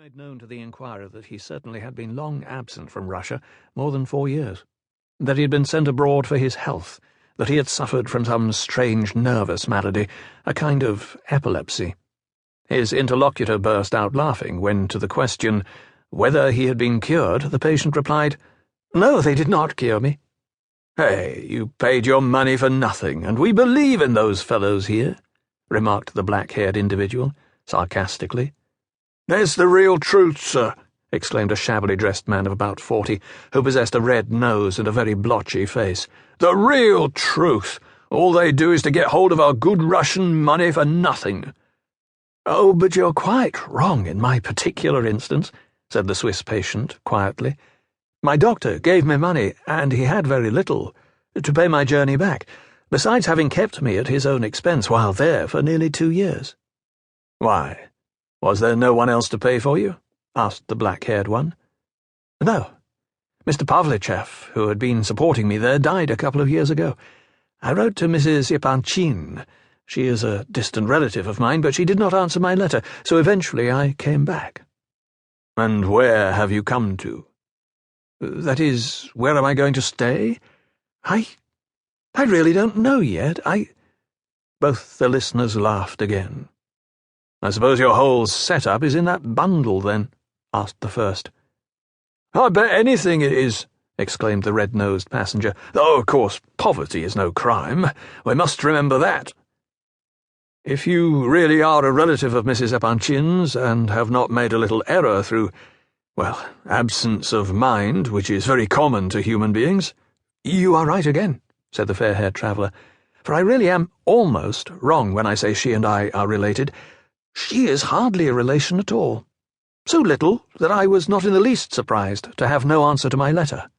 made known to the inquirer that he certainly had been long absent from Russia, more than 4 years, that he had been sent abroad for his health, that he had suffered from some strange nervous malady, a kind of epilepsy. His interlocutor burst out laughing when, to the question whether he had been cured, the patient replied, "No, they did not cure me." "Hey, you paid your money for nothing, and we believe in those fellows here," remarked the black-haired individual, sarcastically. "That's the real truth, sir," exclaimed a shabbily dressed man of about 40, who possessed a red nose and a very blotchy face. "The real truth. All they do is to get hold of our good Russian money for nothing." "Oh, but you're quite wrong in my particular instance," said the Swiss patient, quietly. "My doctor gave me money, and he had very little, to pay my journey back, besides having kept me at his own expense while there for nearly 2 years. "Why? Was there no one else to pay for you?" asked the black-haired one. "No. Mr. Pavlicheff, who had been supporting me there, died a couple of years ago. I wrote to Mrs. Epanchin. She is a distant relative of mine, but she did not answer my letter, so eventually I came back." "And where have you come to?" "That is, where am I going to stay? I really don't know yet. Both the listeners laughed again. "I suppose your whole setup is in that bundle, then?" asked the first. "I bet anything it is," exclaimed the red-nosed passenger, "though, of course, poverty is no crime. We must remember that." "If you really are a relative of Mrs. Epanchin's, and have not made a little error through, absence of mind, which is very common to human beings—" "You are right again," said the fair-haired traveller, "for I really am almost wrong when I say she and I are related. She is hardly a relation at all. So little that I was not in the least surprised to have no answer to my letter."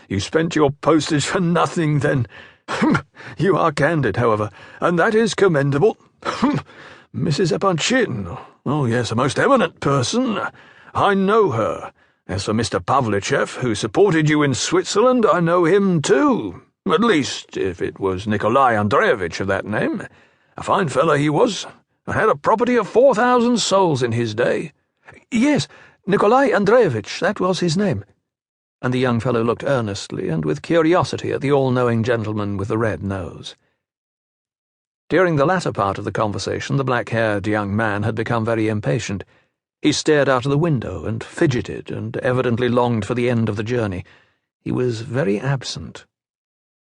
"You spent your postage for nothing, then. You are candid, however, and that is commendable. Mrs. Epanchin, oh yes, a most eminent person. I know her. As for Mr. Pavlicheff, who supported you in Switzerland, I know him too. At least, if it was Nikolai Andreevich of that name. A fine fellow he was, and had a property of 4,000 souls in his day." "Yes, Nikolai Andreevich, that was his name." And the young fellow looked earnestly and with curiosity at the all-knowing gentleman with the red nose. During the latter part of the conversation, the black-haired young man had become very impatient. He stared out of the window and fidgeted, and evidently longed for the end of the journey. He was very absent.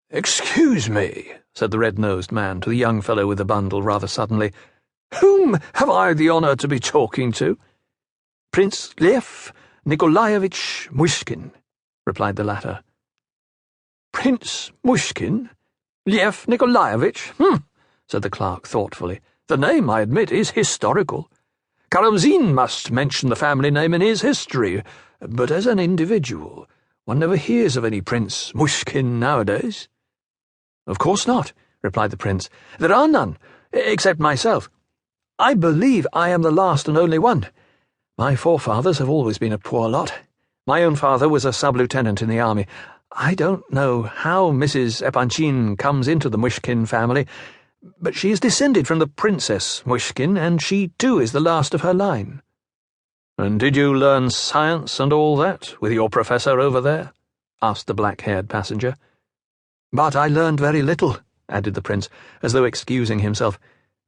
"Excuse me," said the red-nosed man to the young fellow with the bundle rather suddenly. "Whom have I the honour to be talking to?" "Prince Lev Nikolaevich Myshkin," replied the latter. "Prince Myshkin? Lev Nikolaevich? Said the clerk thoughtfully. "The name, I admit, is historical. Karamzin must mention the family name in his history, but as an individual, one never hears of any Prince Myshkin nowadays." "Of course not," replied the prince. "There are none, except myself. I believe I am the last and only one. My forefathers have always been a poor lot. My own father was a sub-lieutenant in the army. I don't know how Mrs. Epanchin comes into the Myshkin family, but she is descended from the Princess Myshkin, and she too is the last of her line." "And did you learn science and all that with your professor over there?" asked the black-haired passenger. "But I learned very little," added the prince, as though excusing himself.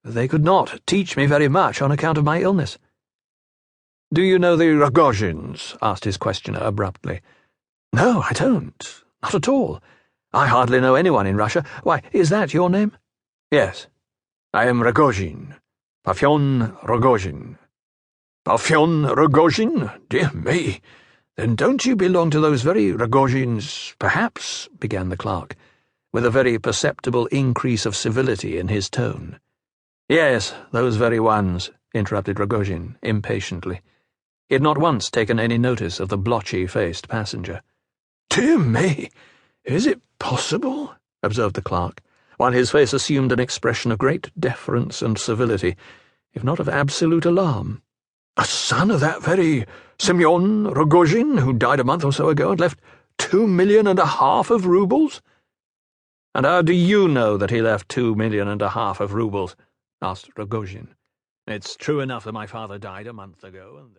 "They could not teach me very much on account of my illness." "Do you know the Rogozhins?" asked his questioner abruptly. "No, I don't. Not at all. I hardly know anyone in Russia. Why, is that your name?" "Yes. I am Rogozhin. Parfen Rogozhin." "Parfen Rogozhin? Dear me. Then don't you belong to those very Rogozhins, perhaps?" began the clerk, with a very perceptible increase of civility in his tone. "Yes, those very ones," interrupted Rogozhin impatiently. He had not once taken any notice of the blotchy-faced passenger. "Dear me, is it possible?" observed the clerk, while his face assumed an expression of great deference and civility, if not of absolute alarm. "A son of that very Semyon Rogozhin, who died a month or so ago and left 2.5 million of roubles?" "And how do you know that he left 2.5 million of roubles?" asked Rogozhin. "It's true enough that my father died a month ago, and